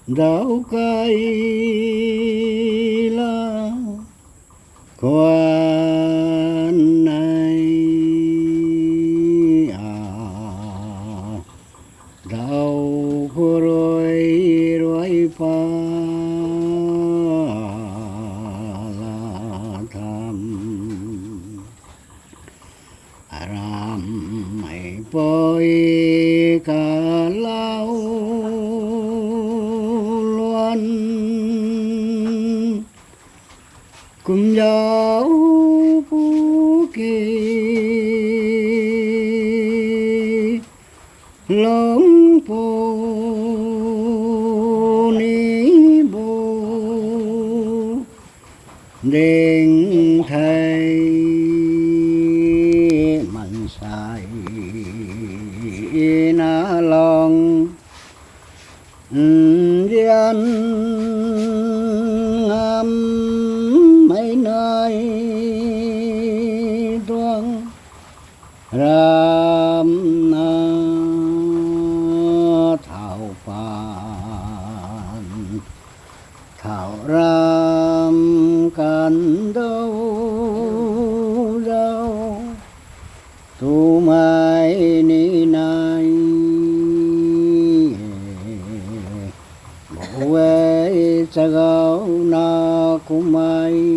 dấu cây lá quan này dấu rồi rồi pa la tham ram mày bôi cả lao loan cùng nhau bu kỳ lông bồ ní bồ đền thầy mình sai na lòng dân ngâm mấy nơi tuông ram na thảo phan thảo ram cần đâu đâu tu mai ni nai bộ cha gấu na kumai